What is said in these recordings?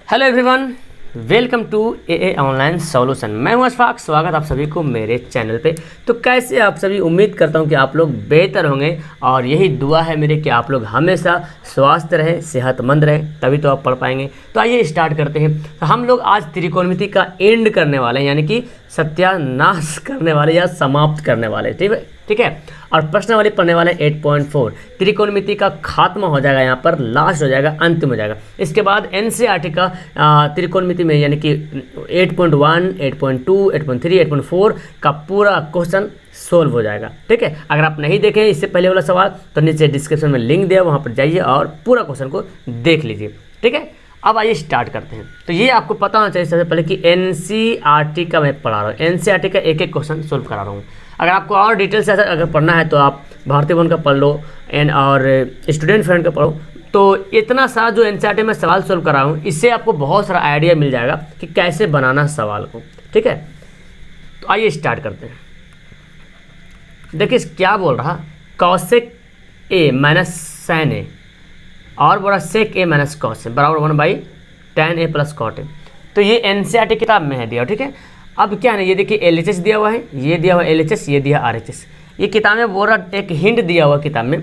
Hello everyone, welcome to a online solution. मैं हूं अशफाक, स्वागत आप सभी को मेरे चैनल पे। तो कैसे आप सभी, उम्मीद करता हूं कि आप लोग बेहतर होंगे और यही दुआ है मेरे कि आप लोग हमेशा स्वस्थ रहें, सेहतमंद रहें, तभी तो आप पढ़ पाएंगे। तो आइए स्टार्ट करते हैं। तो हम लोग आज त्रिकोणमिति का एंड करने वाले हैं, यानी कि सत्यानाश करने वाले या समाप्त करने वाले। ठीक है। और प्रश्नावली पढ़ने वाले 8.4 त्रिकोणमिति का खात्मा हो जाएगा, यहाँ पर लास्ट हो जाएगा, अंतिम हो जाएगा। इसके बाद एनसीईआरटी का त्रिकोणमिति में यानी कि 8.1, 8.2, 8.3, 8.4 का पूरा क्वेश्चन सोल्व हो जाएगा। ठीक है। अगर आप नहीं देखें इससे पहले वाला सवाल तो नीचे डिस्क्रिप्शन में लिंक दिया, वहाँ पर जाइए और पूरा क्वेश्चन को देख लीजिए। ठीक है। अब आइए स्टार्ट करते हैं। तो ये आपको पता होना चाहिए सबसे पहले कि एनसीईआरटी का मैं पढ़ा रहा हूँ, एनसीईआरटी का एक एक क्वेश्चन सोल्व करा रहा हूँ। अगर आपको और डिटेल से अगर पढ़ना है तो आप भारतीय भवन का पढ़ लो और स्टूडेंट फ्रेंड का पढ़ो। तो इतना सारा जो एनसीईआरटी में सवाल सोल्व करा हूँ, इससे आपको बहुत सारा आइडिया मिल जाएगा कि कैसे बनाना सवाल को। ठीक है। तो आइए स्टार्ट करते हैं। देखिए क्या बोल रहा, कॉसेक ए माइनस साइन ए और बोला सेक ए माइनस कॉस ए बराबर 1/tan A plus cot A. तो ये एनसीईआरटी किताब में है दिया। ठीक है। अब क्या है, ये देखिए एलएचएस दिया हुआ है, ये दिया हुआ एलएचएस, ये दिया आरएचएस। ये किताब में बोल रहा, एक हिंट दिया हुआ किताब में,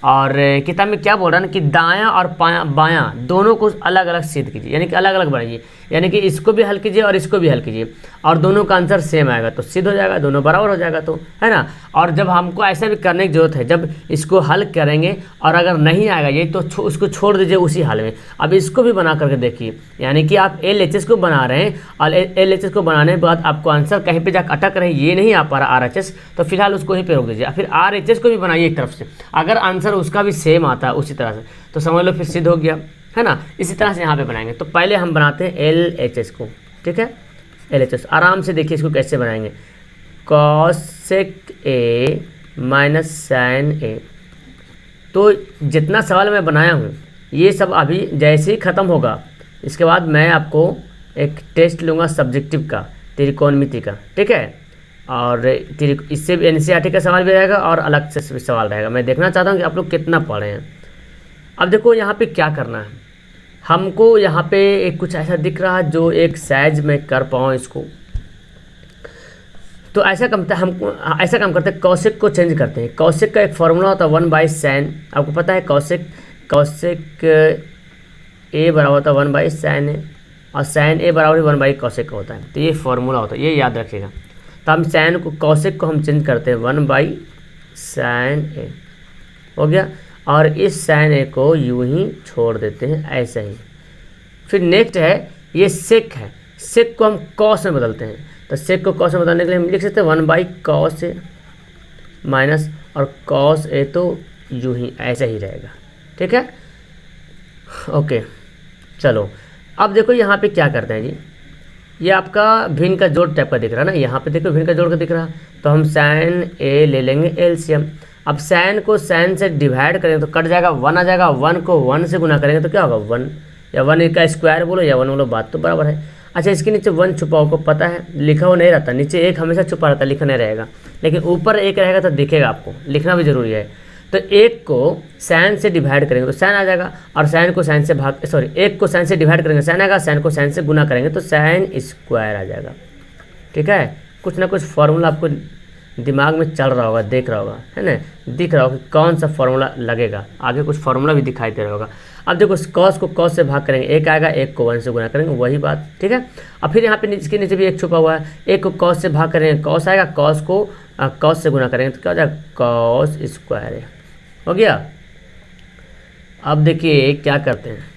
और किताब में क्या बोल रहा है ना कि दायां और बायां दोनों को अलग अलग सिद्ध कीजिए, यानी कि अलग अलग बनाइए, यानी कि इसको भी हल कीजिए और इसको भी हल कीजिए और दोनों का आंसर सेम आएगा तो सिद्ध हो जाएगा, दोनों बराबर हो जाएगा, तो है ना। और जब हमको ऐसा भी करने की जरूरत है, जब इसको हल करेंगे और अगर नहीं आएगा ये तो उसको छोड़ दीजिए उसी हाल में। अब इसको भी बना करके देखिए, यानी कि आप एलएचएस को बना रहे हैं और एलएचएस को बनाने के बाद आपको आंसर कहीं पर जाकर अटक रहे, ये नहीं आ पा रहा आरएचएस, तो फिलहाल उसको ही पे रोक दीजिए। फिर आरएचएस को भी बनाइए एक तरफ से, अगर आंसर उसका भी सेम आता है उसी तरह से तो समझ लो फिर सिद्ध हो गया, है ना। इसी तरह से यहाँ पे बनाएंगे। तो पहले हम बनाते हैं एलएचएस को। ठीक है। एलएचएस आराम से देखिए इसको कैसे बनाएंगे। कॉसेक ए माइनस साइन ए। तो जितना सवाल मैं बनाया हूँ ये सब अभी जैसे ही ख़त्म होगा, इसके बाद मैं आपको एक टेस्ट लूँगा सब्जेक्टिव का, त्रिकोणमिति का। ठीक है। और इससे भी एनसीईआरटी का सवाल भी रहेगा और अलग से सवाल रहेगा। मैं देखना चाहता हूँ कि आप लोग कितना पढ़े हैं। अब देखो यहाँ पे क्या करना है हमको, यहाँ पे एक कुछ ऐसा दिख रहा है जो एक साइज में कर पाऊँ इसको। तो ऐसा काम करते हैं, कॉसेक को चेंज करते हैं। कॉसेक का एक फॉर्मूला होता है 1/sin, आपको पता है कॉसेक ए बराबर होता है 1/sin ए और sin ए बराबर 1/cosec का होता है। तो ये फॉर्मूला होता है, ये याद रखिएगा। तो हम साइन को, कॉसेक को हम चेंज करते हैं 1/sin ए, हो गया। और इस साइन ए को यूं ही छोड़ देते हैं ऐसे ही। फिर नेक्स्ट है ये सेक है, सेक को हम कॉस में बदलते हैं। तो सेक को कॉस में बदलने के लिए हम लिख सकते हैं 1/cos ए माइनस, और cos ए तो यूं ही ऐसा ही रहेगा। ठीक है। ओके चलो अब देखो यहाँ पे क्या करते हैं जी, ये आपका भिन्न का जोड़ टाइप का दिख रहा है ना, यहाँ पे देखो भिन्न का जोड़ का दिख रहा। तो हम साइन ए ले लेंगे एलसीएम। अब साइन को साइन से डिवाइड करेंगे तो कट जाएगा, 1 आ जाएगा। 1 को 1 से गुना करेंगे तो क्या होगा 1, या 1 का स्क्वायर बोलो या 1 बोलो, बात तो बराबर है। अच्छा इसके नीचे 1 छुपाओ को पता है, लिखा हुआ नहीं रहता, नीचे एक हमेशा छुपा रहता, लिखा नहीं रहेगा, लेकिन ऊपर एक रहेगा तो दिखेगा, आपको लिखना भी जरूरी है। तो एक को साइन से डिवाइड करेंगे तो साइन आ जाएगा, और साइन को साइन से एक को साइन से डिवाइड करेंगे साइन आएगा, साइन को साइन से गुना करेंगे तो साइन स्क्वायर आ जाएगा। ठीक है। कुछ ना कुछ फॉर्मूला आपको दिमाग में चल रहा होगा, देख रहा होगा, है ना, दिख रहा होगा कि कौन सा फॉर्मूला लगेगा, आगे कुछ फॉर्मूला भी दिखाई दे रहा होगा। अब देखो कॉस को कॉस से भाग करेंगे, एक आएगा, एक को 1 से गुना करेंगे, वही बात। ठीक है। अब फिर यहाँ पे इसके नीचे भी एक छुपा हुआ है, एक को कॉस से भाग करेंगे, कॉस आएगा, कॉस को कॉस से गुना करेंगे तो क्या हो जाएगा कॉस स्क्वायर है, हो गया। अब देखिए क्या करते हैं,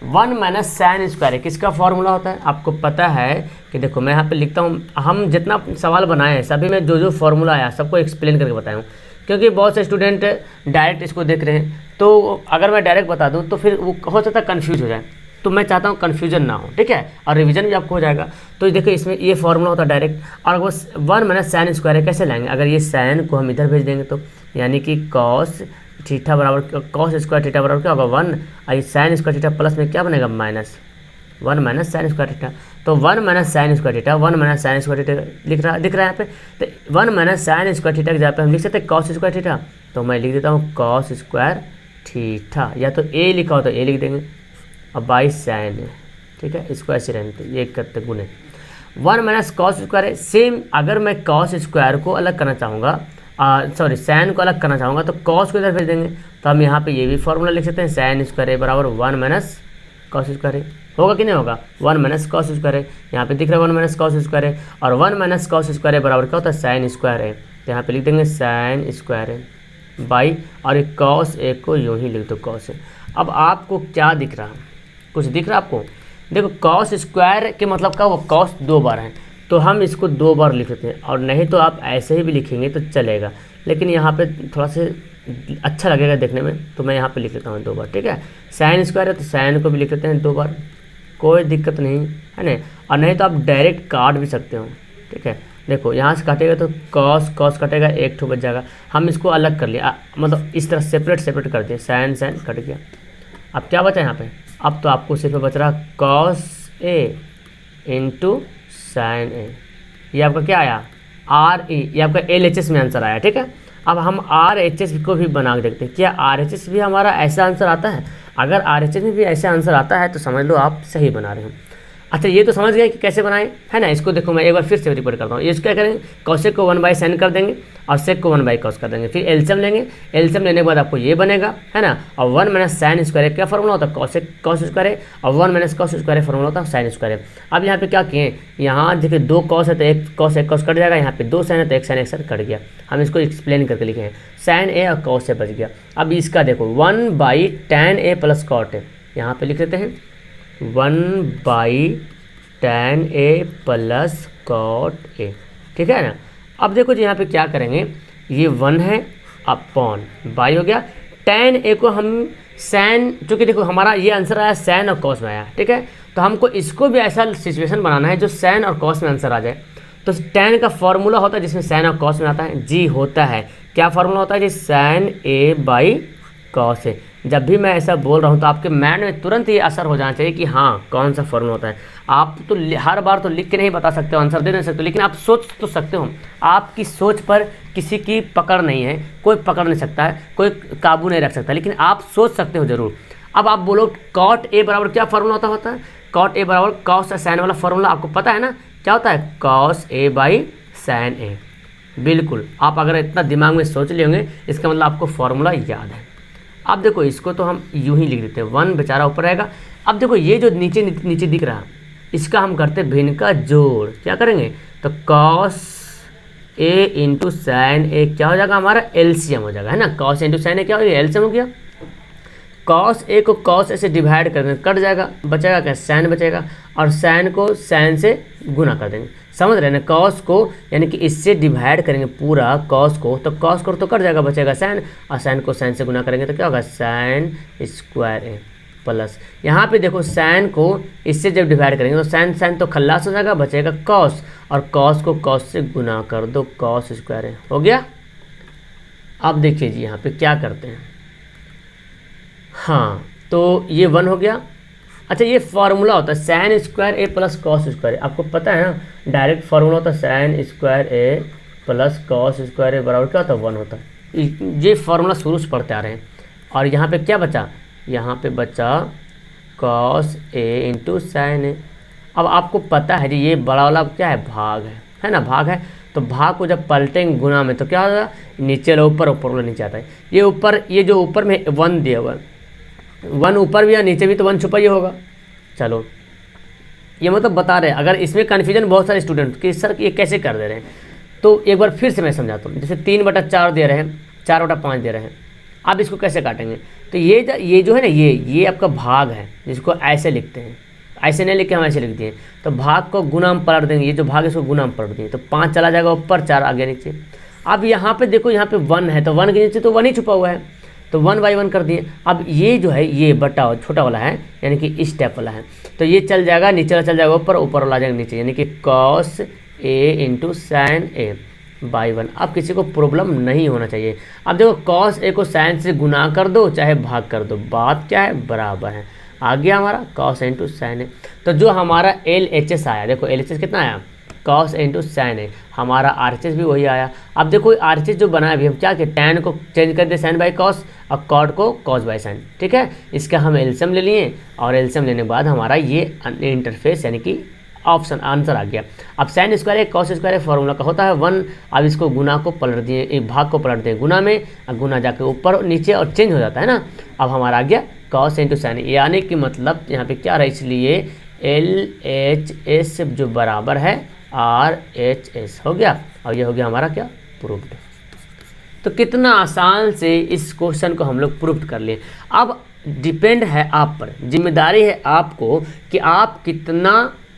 1 - sin स्क्वायर किसका फॉर्मूला होता है आपको पता है कि देखो मैं यहाँ पे लिखता हूँ, हम जितना सवाल बनाए हैं सभी में जो जो फॉर्मूला आया सबको एक्सप्लेन करके बताया हूँ, क्योंकि बहुत से स्टूडेंट डायरेक्ट इसको देख रहे हैं। तो अगर मैं डायरेक्ट बता दूँ तो फिर वो हो सकता है कन्फ्यूज हो जाए, तो मैं चाहता हूँ कन्फ्यूजन ना हो। ठीक है। और रिवीजन भी आपको हो जाएगा। तो देखिए इसमें ये फॉर्मूला होता है डायरेक्ट, और वो 1 - sin स्क्वायर कैसे लाएंगे, अगर ये साइन को हम इधर भेज देंगे तो यानी कि कॉस थीटा बराबर कॉस स्क्वायर थीटा बराबर क्या होगा 1, और साइन स्क्वायर थीटा प्लस में क्या बनेगा -1 - sin स्क्वायर थीटा। तो 1 - sin square theta, 1 - sin square theta दिख रहा है यहाँ पे। तो 1 - sin स्क्वायर थीटा की जगह पे हम लिख सकते हैं कॉस स्क्वायर थीटा। तो मैं लिख देता हूँ कॉस स्क्वायर थीटा, या तो ए लिखा हो तो ए लिख देंगे, और 22 साइन है, ठीक है, इसको ऐसे रहने दो, ये करते गुने 1 माइनस कॉस स्क्वायर है। सेम अगर मैं कॉस स्क्वायर को अलग करना चाहूँगा, सॉरी साइन को अलग करना चाहूँगा तो कॉस को इधर भेज देंगे, तो हम यहाँ पे ये भी फॉर्मूला लिख सकते हैं, साइन स्क्वायर ए बराबर 1 माइनस कॉस स्क्वायर ए। होगा कि नहीं होगा, 1 माइनस कॉस स्क्वायर है, यहाँ पे दिख रहा है 1 माइनस कॉस स्क्वायर है, और 1 माइनस कॉस स्क्वायर बराबर क्या होता है, साइन स्क्वायर है। तो यहाँ पे लिख देंगे साइन स्क्वायर है बाई, और एक कॉस ए को यूँ ही लिख दो कॉस ए। अब आपको क्या दिख रहा है, कुछ दिख रहा है आपको? देखो कॉस स्क्वायर के मतलब का वो कॉस 2 बार है, तो हम इसको 2 बार लिख सकते हैं, और नहीं तो आप ऐसे ही भी लिखेंगे तो चलेगा, लेकिन यहाँ पे थोड़ा सा अच्छा लगेगा देखने में, तो मैं यहाँ पे लिख लेता हूँ 2 बार, ठीक है। साइन स्क्वायर है तो साइन को भी लिख लेते हैं 2 बार, कोई दिक्कत नहीं है ना। और नहीं तो आप डायरेक्ट काट भी सकते हो, ठीक है। देखो यहाँ से काटेगा तो कॉस कॉस कटेगा, एक ठो बच जाएगा। हम इसको अलग कर लिया, मतलब इस तरह सेपरेट कर दिए, साइन साइन कट गया। अब क्या बचा यहाँ पे, अब तो आपको सिर्फ बच रहा कॉस ए इंटू साइन ए। ये आपका क्या आया, आर ई, ये आपका LHS में आंसर आया, ठीक है। अब हम RHS को भी बना के देखते हैं, क्या RHS भी हमारा ऐसा आंसर आता है? अगर RHS में भी ऐसा आंसर आता है तो समझ लो आप सही बना रहे हो। अच्छा ये तो समझ गए कि कैसे बनाएं, है ना। इसको देखो मैं एक बार फिर से रिपीट करता हूँ। इसको क्या करेंगे, कॉसेक को 1/sin कर देंगे और सेक को 1/cos कर देंगे, फिर एलसीएम लेंगे। एलसीएम लेने के बाद आपको ये बनेगा, है ना। और 1 माइनस साइन स्क्वायर क्या फॉर्मूला होता है, कॉसेक कॉस स्क्वायर है, और 1 माइनस कॉस स्क्वायर फॉर्मूला होता है साइन स्क्वायर है। अब यहाँ पे क्या किए, यहाँ देखिए 2 कॉस है तो एक कॉस कट जाएगा, यहाँ पे 2 साइन है तो एक साइन कट गया। हम इसको एक्सप्लेन करके लिखे हैं, साइन ए और कॉस ए बच गया। अब इसका देखो 1/tan a plus cot A, यहाँ पे लिख देते हैं 1/tan a plus cot A, ठीक है ना। अब देखो जी यहाँ पे क्या करेंगे, ये 1 है अपॉन बाई हो गया, tan a को हम सैन, चूँकि देखो हमारा ये आंसर आया सैन और कॉस में आया, ठीक है। तो हमको इसको भी ऐसा सिचुएशन बनाना है जो सैन और कॉस में आंसर आ जाए। तो tan का फॉर्मूला होता है जिसमें सैन और कॉस में आता है, जी होता है। क्या फार्मूला होता है जी, sine A by cos A. जब भी मैं ऐसा बोल रहा हूँ तो आपके माइंड में तुरंत ये असर हो जाना चाहिए कि हाँ कौन सा फॉर्मूला होता है। आप तो हर बार तो लिख के नहीं बता सकते हो, आंसर दे नहीं सकते हो, लेकिन आप सोच तो सकते हो। आपकी सोच पर किसी की पकड़ नहीं है, कोई पकड़ नहीं सकता है, कोई काबू नहीं रख सकता, लेकिन आप सोच सकते हो ज़रूर। अब आप बोलो कॉट ए बराबर क्या फॉर्मूला होता है, कॉट ए बराबर कॉस और साइन वाला फॉर्मूला आपको पता है ना, क्या होता है, कॉस ए बाई साइन ए। बिल्कुल, आप अगर इतना दिमाग में सोच लेंगे इसका मतलब आपको फॉर्मूला याद है। अब देखो इसको तो हम यूं ही लिख देते हैं, 1 बेचारा ऊपर रहेगा। अब देखो ये जो नीचे नीचे दिख रहा है इसका हम करते हैं भिन्न का जोड़। क्या करेंगे, तो कॉस ए इंटू साइन ए क्या हो जाएगा, हमारा एलसीएम हो जाएगा, है ना। कॉस इंटू साइन ए क्या हो गया, एलसीएम हो गया। कॉस ए को कॉस ए से डिवाइड कर देंगे, कट जाएगा, बचेगा क्या, साइन बचेगा, और साइन को साइन से गुना कर देंगे। समझ रहे हैं ना, कॉस को यानी कि इससे डिवाइड करेंगे पूरा कॉस को, तो कॉस को तो कट जाएगा, बचेगा साइन, और साइन को साइन से गुना करेंगे तो क्या होगा, साइन स्क्वायर ए प्लस। यहाँ पे देखो साइन को इससे जब डिवाइड करेंगे तो साइन साइन तो खल्लास हो जाएगा, बचेगा कॉस, और कॉस को कॉस से गुना कर दो, कॉस स्क्वायर ए हो गया। अब देखिए जी यहाँ पे क्या करते हैं, हाँ तो ये 1 हो गया। अच्छा ये फार्मूला होता है साइन स्क्वायर ए प्लस कॉस स्क्वायर ए, आपको पता है ना, डायरेक्ट फार्मूला होता है sine square A plus cos square A बराबर क्या होता है, 1 होता है। ये फार्मूला शुरू से पढ़ते आ रहे हैं। और यहाँ पे क्या बचा, यहाँ पे बचा कॉस ए इंटू साइन ए। अब आपको पता है जी ये बड़ा वाला क्या है, भाग है ना, भाग है। तो भाग को जब पलटेंगे गुना में तो क्या होगा, नीचे वाला ऊपर, ऊपर वाला नीचे आता है। ये ऊपर, ये जो ऊपर में 1 दिया हुआ है, 1 ऊपर भी या नीचे भी तो 1 छुपा ही होगा। चलो ये मतलब बता रहे हैं, अगर इसमें कन्फ्यूजन बहुत सारे स्टूडेंट कि सर ये कैसे कर दे रहे हैं, तो एक बार फिर से मैं समझाता हूँ। जैसे 3/4 दे रहे हैं, 4/5 दे रहे हैं, अब इसको कैसे काटेंगे, तो ये जो है ना, ये आपका भाग है, जिसको ऐसे लिखते हैं, ऐसे नहीं लिख के हम ऐसे लिख दिए, तो भाग को गुना में पलट देंगे, ये जो भाग है इसको गुना में पलट दिए, तो 5 चला जाएगा ऊपर, 4 आ गया नीचे। अब यहाँ पे देखो, यहाँ पे 1 है तो 1 के नीचे तो 1 ही छुपा हुआ है, तो 1/1 कर दिए। अब ये जो है ये बटा छोटा वाला है, यानी कि इस टाइप वाला है, तो ये चल जाएगा, नीचे वाला चल जाएगा ऊपर, ऊपर वाला आ जाएगा नीचे, यानी कि cos A into sine A by 1। अब किसी को प्रॉब्लम नहीं होना चाहिए। अब देखो कॉस ए को साइन से गुना कर दो चाहे भाग कर दो, बात क्या है, बराबर है। आ गया हमारा कॉस ए इंटू साइन ए। तो जो हमारा LHS आया, देखो LHS कितना आया, कॉस इंटू साइन ए, हमारा RHS भी वही आया। अब देखो RHS जो बनाया अभी हम क्या किए, टैन को चेंज कर दिए साइन बाई कॉस, और कॉट को कॉस बाय साइन, ठीक है। इसका हम एलसीएम ले लिए और एलसीएम लेने के बाद हमारा ये इंटरफेस यानी कि ऑप्शन आंसर आ गया। अब साइन स्क्वायर है कॉस स्क्वायर है, फॉर्मूला का होता है 1। अब इसको गुना को पलट दिए, एक भाग को पलट दिए गुना में, और गुना जाके ऊपर नीचे और चेंज हो जाता है ना। अब हमारा आ गया कॉस इंटू साइन, यानी कि मतलब यहाँ पे क्या रहा, इसलिए LHS जो बराबर है RHS हो गया, और ये हो गया हमारा क्या, प्रूव्ड। तो कितना आसान से इस क्वेश्चन को हम लोग प्रूव कर लिए। अब डिपेंड है आप पर, जिम्मेदारी है आपको कि आप कितना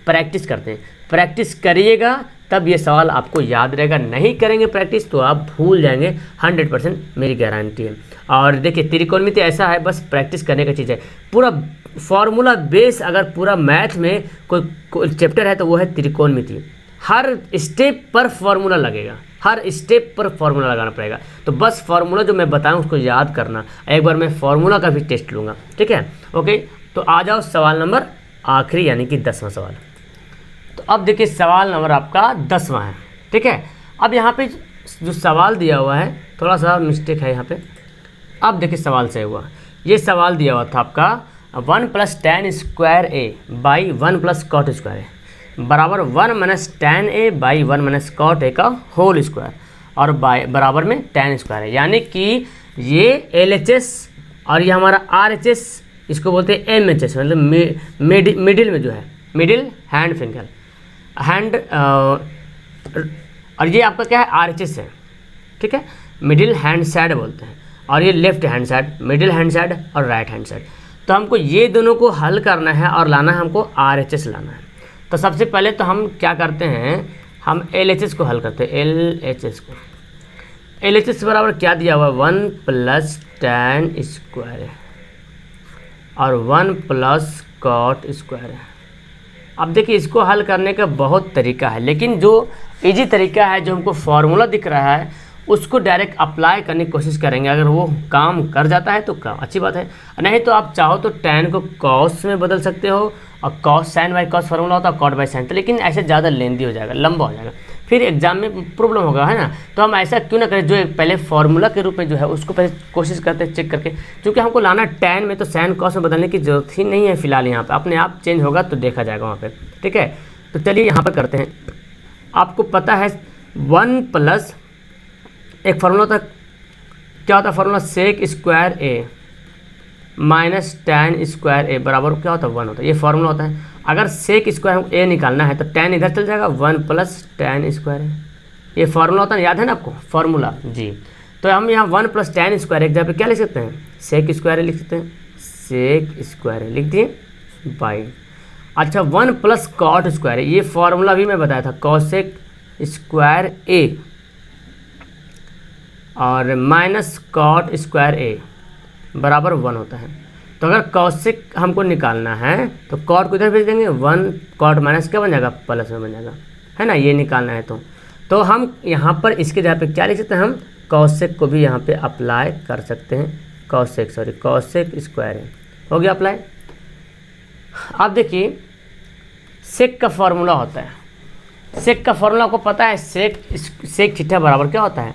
प्रैक्टिस करते हैं। प्रैक्टिस करिएगा तब ये सवाल आपको याद रहेगा, नहीं करेंगे प्रैक्टिस तो आप भूल जाएंगे 100%, मेरी गारंटी है। और देखिए त्रिकोणमिति ऐसा है, बस प्रैक्टिस करने का चीज़ है। पूरा फॉर्मूला बेस अगर पूरा मैथ में कोई चैप्टर है तो वो है त्रिकोणमिति। हर स्टेप पर फॉर्मूला लगेगा, हर स्टेप पर फॉर्मूला लगाना पड़ेगा। तो बस फॉर्मूला जो मैं बताऊं उसको याद करना। एक बार मैं फॉर्मूला का भी टेस्ट लूँगा, ठीक है। ओके, तो आ जाओ सवाल नंबर आखिरी यानी कि 10वां सवाल। तो अब देखिए सवाल नंबर आपका 10वां है, ठीक है। अब यहाँ पे जो सवाल दिया हुआ है थोड़ा सा मिस्टेक है यहाँ पे। अब देखिए सवाल सही हुआ, ये सवाल दिया हुआ था आपका 1 + tan square A by 1 + cot square A बराबर 1 - tan a by 1 - cot a का होल स्क्वायर और बराबर में tan स्क्वायर है। यानी कि ये LHS और ये हमारा RHS, इसको बोलते हैं MHS, मतलब मिडिल में जो है, मिडिल हैंड फिंगर हैंड, और ये आपका क्या है, RHS है, ठीक है। मिडिल हैंड साइड बोलते हैं, और ये left hand side, middle hand side और राइट हैंड साइड। तो हमको ये दोनों को हल करना है और लाना है हमको RHS लाना है। तो सबसे पहले तो हम क्या करते हैं, हम LHS को हल करते हैं। LHS को, LHS बराबर क्या दिया हुआ, 1 + tan स्क्वायर है और 1 + cot स्क्वायर है। अब देखिए इसको हल करने का बहुत तरीका है, लेकिन जो इजी तरीका है, जो हमको फॉर्मूला दिख रहा है उसको डायरेक्ट अप्लाई करने की कोशिश करेंगे। अगर वो काम कर जाता है तो काम अच्छी बात है, नहीं तो आप चाहो तो tan को cos में बदल सकते हो, और cos sin by cos formula होता है cot बाई sin, तो लेकिन ऐसे ज़्यादा लेंदी हो जाएगा, लंबा हो जाएगा, फिर एग्जाम में प्रॉब्लम होगा, है ना। तो हम ऐसा क्यों ना करें, जो पहले फार्मूला के रूप में जो है उसको पहले कोशिश करते हैं चेक करके, क्योंकि हमको लाना tan में, तो sin cos में बदलने की जरूरत ही नहीं है फिलहाल। यहाँ पर अपने आप चेंज होगा तो देखा जाएगा वहाँ पर, ठीक है। तो चलिए यहाँ पर करते हैं। आपको पता है 1 प्लस एक फार्मूला था, क्या होता है formula, sec square A minus tan square A बराबर क्या होता है, 1 होता है। ये फार्मूला होता है। अगर सेक स्क्वायर ए निकालना है तो tan इधर चल जाएगा, 1 + tan स्क्वायर ए, ये फार्मूला होता है, याद है ना आपको फार्मूला जी। तो हम यहाँ 1 + tan स्क्वायर एक जगह पे क्या लिख सकते हैं, सेक स्क्वायर ए लिख सकते हैं, सेक स्क्वायर ए लिख दिए बाई, अच्छा 1 + cot स्क्वायर ए, ये फार्मूला भी मैं बताया था, cosec स्क्वायर ए और माइनस cot स्क्वायर ए बराबर 1 होता है। तो अगर cosec हमको निकालना है तो cot को इधर भेज देंगे, 1 cot माइनस क्या बन जाएगा, प्लस में बन जाएगा, है ना, ये निकालना है। तो हम यहाँ पर इसके जगह पे क्या लिख सकते हैं, हम cosec को भी यहाँ पे अप्लाई कर सकते हैं, cosec स्क्वायर है, हो गया अप्लाई। अब देखिए सेक का फॉर्मूला होता है, सेक का फॉर्मूला आपको पता है, सेक थीटा बराबर क्या होता है,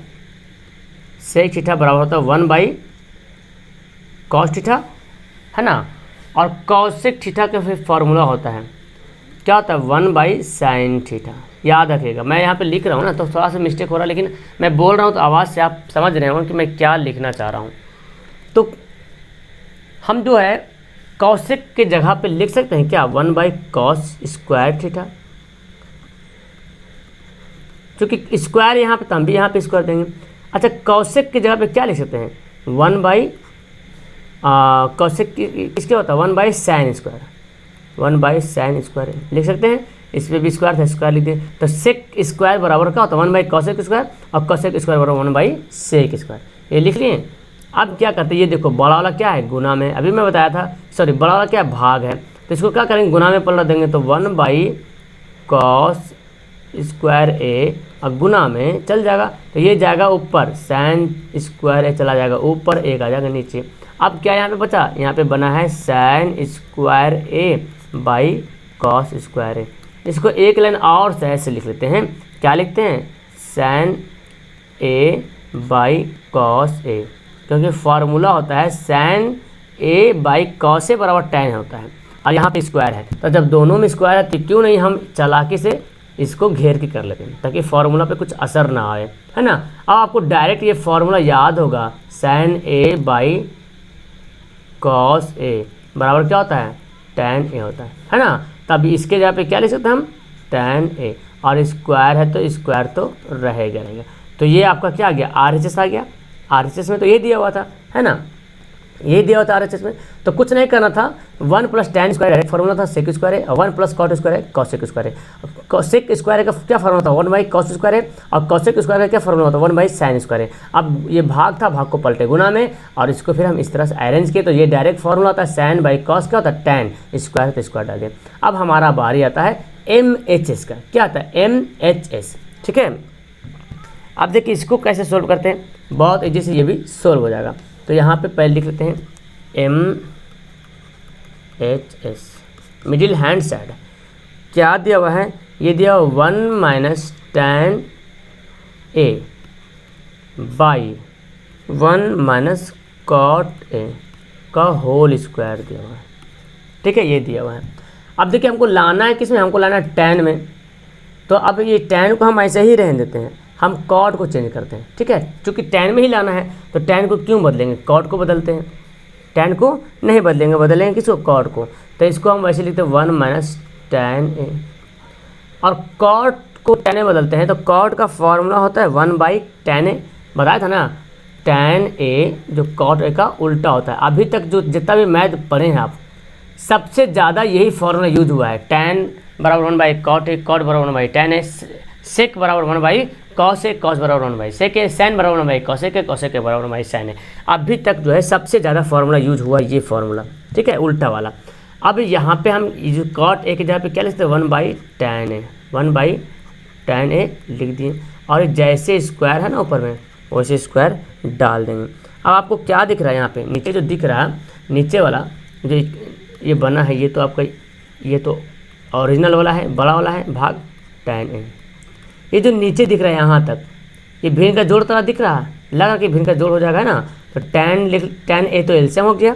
सेक थीटा बराबर होता है 1 / cos थीटा, है ना। और कॉसेक थीटा का फिर फार्मूला होता है, क्या होता है, 1 / sin थीटा। याद रखिएगा, मैं यहाँ पे लिख रहा हूँ ना तो थोड़ा सा मिस्टेक हो रहा है, लेकिन मैं बोल रहा हूँ तो आवाज़ से आप समझ रहे हो कि मैं क्या लिखना चाह रहा हूँ। तो हम जो है कॉसेक के जगह पे लिख सकते हैं क्या, 1 / cos स्क्वायर थीटा, क्योंकि स्क्वायर यहाँ पे, तो हम भी यहाँ पे स्क्वायर देंगे। अच्छा कॉसेक की जगह पे क्या लिख सकते हैं, 1 / कॉसेक किसके होता है, 1 / sin स्क्वायर, 1 / sin स्क्वायर लिख सकते हैं, इस पर भी स्क्वायर था, स्क्वायर लिख दिए। तो सेक स्क्वायर बराबर क्या होता है, 1 / cosec स्क्वायर, और cosec स्क्वायर बराबर 1 / sec स्क्वायर, ये लिख लिए। अब क्या करते हैं, ये देखो बड़ा वाला क्या है, गुना में, अभी मैं बताया था, सॉरी बड़ा वाला क्या है, भाग है, तो इसको क्या करेंगे, गुना में पलट देंगे, तो 1 / cos स्क्वायर ए और गुना में चल जाएगा, तो ये जाएगा ऊपर, sin स्क्वायर ए चला जाएगा ऊपर, एक आ जाएगा नीचे। अब क्या यहाँ पे बचा, यहाँ पे बना है sin square A by cos square A. इसको एक लाइन और से ऐसे लिख लेते हैं, क्या लिखते हैं, sin a by cos a, क्योंकि फार्मूला होता है sign A by cos A बराबर tan होता है, और यहाँ पे स्क्वायर है। तो जब दोनों में स्क्वायर है तो क्यों नहीं हम चालाकी से इसको घेर के कर लेते हैं ताकि फार्मूला पे कुछ असर ना आए, है ना। अब आपको डायरेक्ट ये फार्मूला याद होगा, sign A by cos A बराबर क्या होता है, tan ए होता है ना। तब इसके जगह पे क्या लिख सकते हैं हम, tan ए, और स्क्वायर है तो स्क्वायर तो रहेगा। तो ये आपका क्या आ गया, RHS आ गया। RHS में तो ये दिया हुआ था, है ना, ये दिया हुआ था RHS में। तो कुछ नहीं करना था, 1 plus tan square direct formula था सेक स्क्वायर है, और 1 प्लस कॉट स्क्वायर है कॉसेक स्क्वायर है। कॉसेक स्क्वायर का क्या फार्मूला था, 1 बाई कॉस स्क्वायर है, और कॉसेक स्क्वायर का क्या फार्मूला था, 1 बाई साइन स्क्वायर है। अब ये भाग था, भाग को पलटे गुना में, और इसको फिर हम इस तरह से अरेंज किए तो ये डायरेक्ट फार्मूला होता है साइन बाई कॉस, क्या होता है tan स्क्वायर, तो स्क्वायर डाल दिया। अब हमारा बारी आता है MHS का, क्या आता है MHS, ठीक है। अब देखिए इसको कैसे सोल्व करते हैं, बहुत ईजी से ये भी सोल्व हो जाएगा। तो यहाँ पे पहले लिख लेते हैं MHS, मिडिल हैंड साइड क्या दिया हुआ है, ये दिया हुआ 1 minus tan a by 1 minus cot a का होल स्क्वायर दिया हुआ है, ठीक है, ये दिया हुआ है। अब देखिए हमको लाना है किस में, हमको लाना है tan में। तो अब ये tan को हम ऐसे ही रहने देते हैं, हम कॉट को चेंज करते हैं, ठीक है, क्योंकि tan में ही लाना है तो tan को क्यों बदलेंगे, कॉट को बदलते हैं। tan को नहीं बदलेंगे, बदलेंगे किसको, कॉट को। तो इसको हम वैसे लिखते हैं 1 माइनस tan ए, और कॉट को tan ए बदलते हैं तो कॉट का फॉर्मूला होता है 1 बाई tan ए, बताया था ना, tan ए जो कॉट ए का उल्टा होता है। अभी तक जो जितना भी मैथ पढ़े हैं आप, सबसे ज़्यादा यही फॉर्मूला यूज हुआ है, tan बराबर 1 बाई कॉट ए, कॉट बराबर 1 बाई tan ए, सेक बराबर 1 बाई कॉस ए, कॉस बराबर 1 बाई सेक ए, साइन बराबर 1 बाई कॉस ए के, कॉस ए के बराबर 1 बाई साइन ए। अभी तक जो है सबसे ज़्यादा फार्मूला यूज हुआ ये फार्मूला, ठीक है, उल्टा वाला। अब यहाँ पे हम जो कॉट ए की जगह पे क्या लिखते हैं, 1 by tan A, 1 by tan ए लिख दिए, और जैसे स्क्वायर है ना ऊपर में वैसे स्क्वायर डाल देंगे। अब आपको क्या दिख रहा है यहाँ पे, नीचे जो दिख रहा है, नीचे वाला जो ये बना है, ये तो आपका, ये तो ओरिजिनल वाला है, बड़ा वाला है भाग tan ए। ये जो नीचे दिख रहा है यहाँ तक, ये भिन्न का जोड़ तरह दिख रहा है, लगा कि भिन्न का जोड़ हो जाएगा ना। तो tan ए तो एलसीएम हो गया,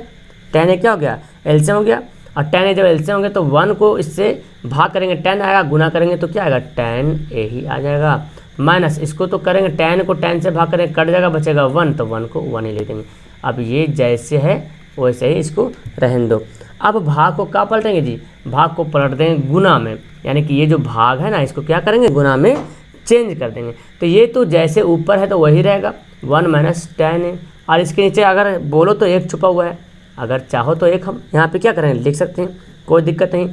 tan ए क्या हो गया, एलसीएम हो गया, और tan ए जब एलसीएम हो गया तो 1 को इससे भाग करेंगे, tan आएगा, गुना करेंगे तो क्या आएगा, tan ए ही आ जाएगा, माइनस इसको तो करेंगे, tan को tan से भाग करेंगे, कट जाएगा, बचेगा 1, तो 1 को 1 ही ले देंगे। अब ये जैसे है वैसे ही इसको रहने दो। अब भाग को क्या पलटेंगे जी, भाग को पलट देंगे गुना में, यानी कि ये जो भाग है ना इसको क्या करेंगे, गुना में चेंज कर देंगे। तो ये तो जैसे ऊपर है तो वही रहेगा 1 माइनस tan ए, और इसके नीचे अगर बोलो तो 1 छुपा हुआ है, अगर चाहो तो 1 हम यहाँ पे क्या करेंगे, लिख सकते हैं, कोई दिक्कत नहीं।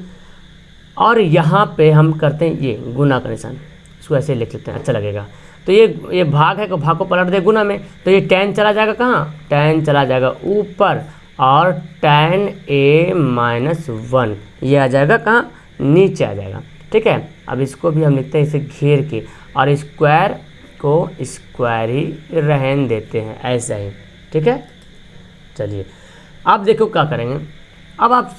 और यहाँ पे हम करते हैं ये गुना का निशान, इसको ऐसे लिख लेते हैं, अच्छा लगेगा। तो ये भाग है, भाग को पलट दे गुना में, तो ये tan चला जाएगा कहाँ, tan चला जाएगा ऊपर, और tan ए माइनस 1 ये आ जाएगा कहाँ, नीचे आ जाएगा, ठीक है। अब इसको भी हम लिखते हैं इसे घेर के, और स्क्वायर को स्क्वायर ही रहने देते हैं ऐसा ही, ठीक है। चलिए अब देखो क्या करेंगे, अब आप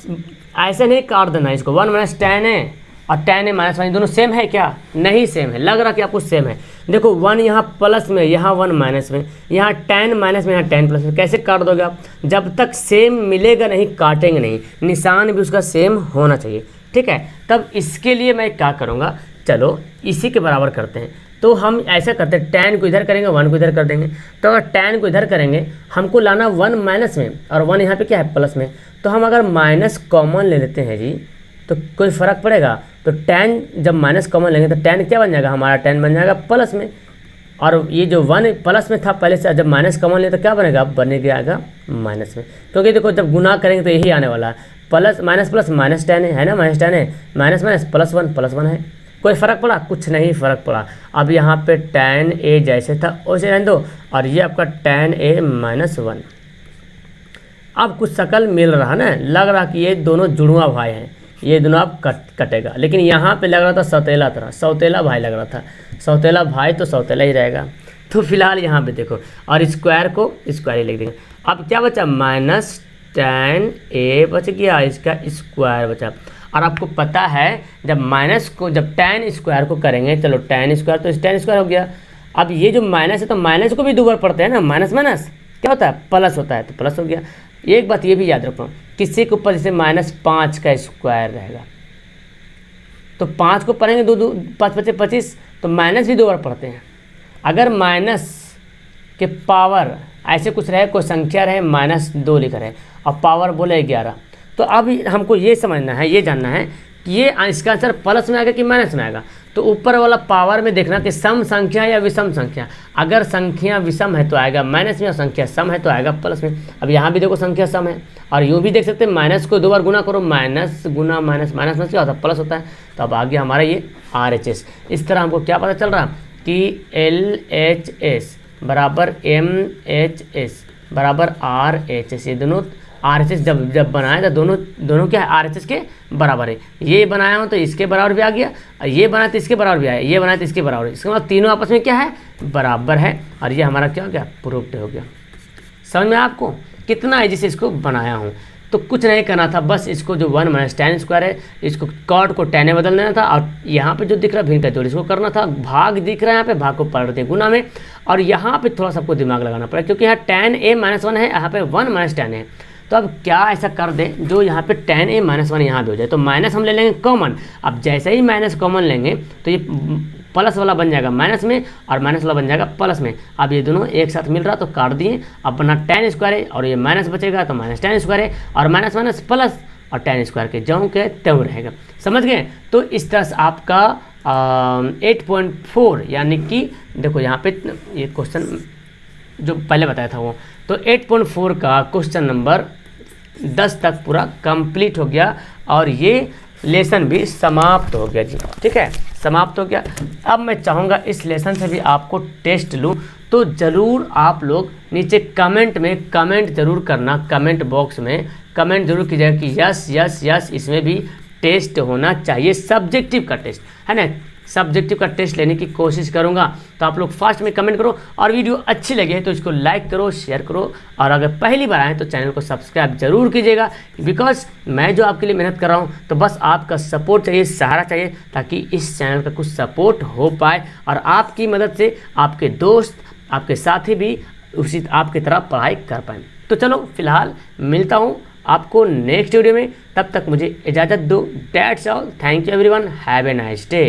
ऐसे नहीं काट देना इसको, 1 माइनस tan ए और tan ए माइनस 1 दोनों सेम है क्या, नहीं सेम है, लग रहा कि आपको सेम है। देखो 1 यहाँ प्लस में, यहाँ 1 माइनस में, यहाँ tan माइनस में, यहाँ tan प्लस में, कैसे काट दोगे आप, जब तक सेम मिलेगा नहीं काटेंगे नहीं, निशान भी उसका सेम होना चाहिए, ठीक है। तब इसके लिए मैं क्या करूँगा, चलो इसी के बराबर करते हैं। तो हम ऐसा करते हैं, tan को इधर करेंगे, 1 को इधर कर देंगे। तो अगर tan को इधर करेंगे, हमको लाना 1 माइनस में, और 1 यहाँ पे क्या है, प्लस में। तो हम अगर माइनस कॉमन ले लेते हैं जी, तो कोई फ़र्क पड़ेगा। तो tan जब माइनस कॉमन लेंगे तो tan क्या बन जाएगा, हमारा tan बन जाएगा प्लस में, और ये जो 1 प्लस में था पहले से, जब माइनस कॉमन ले तो क्या बनेगा, बने जाएगा माइनस में, क्योंकि देखो जब गुना करेंगे तो यही आने वाला है, plus minus plus minus tan है ना, माइनस tan है, माइनस माइनस प्लस 1 है। कोई फ़र्क पड़ा, कुछ नहीं फ़र्क पड़ा। अब यहाँ पे tan ए जैसे था वैसे रहने दो, और ये आपका tan ए माइनस 1। अब कुछ शकल मिल रहा ना, लग रहा कि ये दोनों जुड़वा भाई हैं, ये दोनों अब कटेगा, लेकिन यहाँ पे लग रहा था सौतेला तरह, सौतेला भाई लग रहा था, सौतेला भाई तो सौतेला ही रहेगा। तो फिलहाल यहाँ पे देखो, और स्क्वायर को स्क्वायर ही लिख देंगे। अब क्या बचा, माइनस tan ए बच गया, इसका स्क्वायर बचा। और आपको पता है जब माइनस को, जब tan स्क्वायर को करेंगे, चलो tan स्क्वायर तो tan स्क्वायर हो गया। अब ये जो माइनस है तो माइनस को भी 2 बार पढ़ते हैं ना, माइनस माइनस क्या होता है, प्लस होता है, तो प्लस हो गया। एक बात ये भी याद रखो, किसी के ऊपर जैसे -5 का स्क्वायर रहेगा तो 5 को पढ़ेंगे 2 2 5 5 25, तो माइनस भी 2 बार पढ़ते हैं। अगर माइनस के पावर ऐसे कुछ रहे, कोई संख्या रहे -2 लिखा रहे और पावर बोले 11, तो अब हमको ये समझना है, ये जानना है कि ये इसका आंसर प्लस में आएगा कि माइनस में आएगा। तो ऊपर वाला पावर में देखना कि सम संख्या या विषम संख्या। अगर संख्या विषम है तो आएगा माइनस में और संख्या सम है तो आएगा प्लस में। अब यहाँ भी देखो संख्या सम है, और यूँ भी देख सकते हैं माइनस को 2 बार गुना करो, माइनस गुना माइनस, माइनस में क्या होता है, प्लस होता है। तो अब आ गया हमारा ये RHS। इस तरह हमको क्या पता चल रहा कि LHS बराबर MHS बराबर RHS। ये दोनों RHS जब बनाया था दोनों क्या है, RHS के बराबर है। ये बनाया हूँ तो इसके बराबर भी आ गया, और ये बनाया तो इसके बराबर भी आया, ये बनाया तो इसके बराबर। इसके बाद तीनों आपस में क्या है, बराबर है, और ये हमारा क्या हो गया, प्रूव्ड हो गया। समझ में आपको कितना है जिसे इसको बनाया हूँ। तो कुछ नहीं करना था, बस इसको जो 1 - tan स्क्वायर है, इसको कॉट को tan में बदल देना था, और यहाँ पे जो दिख रहा है भिन्न का जोड़, इसको करना था, भाग दिख रहा है यहाँ पे, भाग को पलट दें गुना में। और यहाँ पे थोड़ा सा आपको दिमाग लगाना पड़ेगा, क्योंकि यहाँ tan A - 1 है, यहाँ पे 1 - tan है। तो अब क्या ऐसा कर दें जो यहाँ पे tan A - 1 यहाँ भी हो जाए, तो माइनस हम ले लेंगे कॉमन। अब जैसे ही माइनस कॉमन लेंगे तो ये प्लस वाला बन जाएगा माइनस में, और माइनस वाला बन जाएगा प्लस में। अब ये दोनों एक साथ मिल रहा तो काट दिए, अपना tan स्क्वायर है, और ये माइनस बचेगा तो -tan स्क्वायर है, और माइनस माइनस प्लस, और tan स्क्वायर के ज्यों के त्यों रहेगा। समझ गए। तो इस तरह से आपका 8.4 यानी कि देखो यहाँ पे ये क्वेश्चन जो पहले बताया था वो, तो 8.4 का क्वेश्चन नंबर 10 तक पूरा कंप्लीट हो गया, और ये लेसन भी समाप्त हो गया जी। ठीक है, समाप्त हो गया। अब मैं चाहूँगा इस लेसन से भी आपको टेस्ट लूँ, तो ज़रूर आप लोग नीचे कमेंट में कमेंट ज़रूर करना, कमेंट बॉक्स में कमेंट जरूर कीजिएगा कि यस यस यस इसमें भी टेस्ट होना चाहिए, सब्जेक्टिव का टेस्ट है ना। सब्जेक्टिव का टेस्ट लेने की कोशिश करूंगा, तो आप लोग फास्ट में कमेंट करो, और वीडियो अच्छी लगे तो इसको लाइक करो, शेयर करो, और अगर पहली बार आए तो चैनल को सब्सक्राइब जरूर कीजिएगा, बिकॉज मैं जो आपके लिए मेहनत कर रहा हूं तो बस आपका सपोर्ट चाहिए, सहारा चाहिए, ताकि इस चैनल का कुछ सपोर्ट हो पाए, और आपकी मदद से आपके दोस्त, आपके साथी भी उसी आपकी तरह पढ़ाई कर पाएँ। तो चलो फिलहाल मिलता हूँ आपको नेक्स्ट वीडियो में, तब तक मुझे इजाज़त दो। That's all, thank you everyone, have a nice day.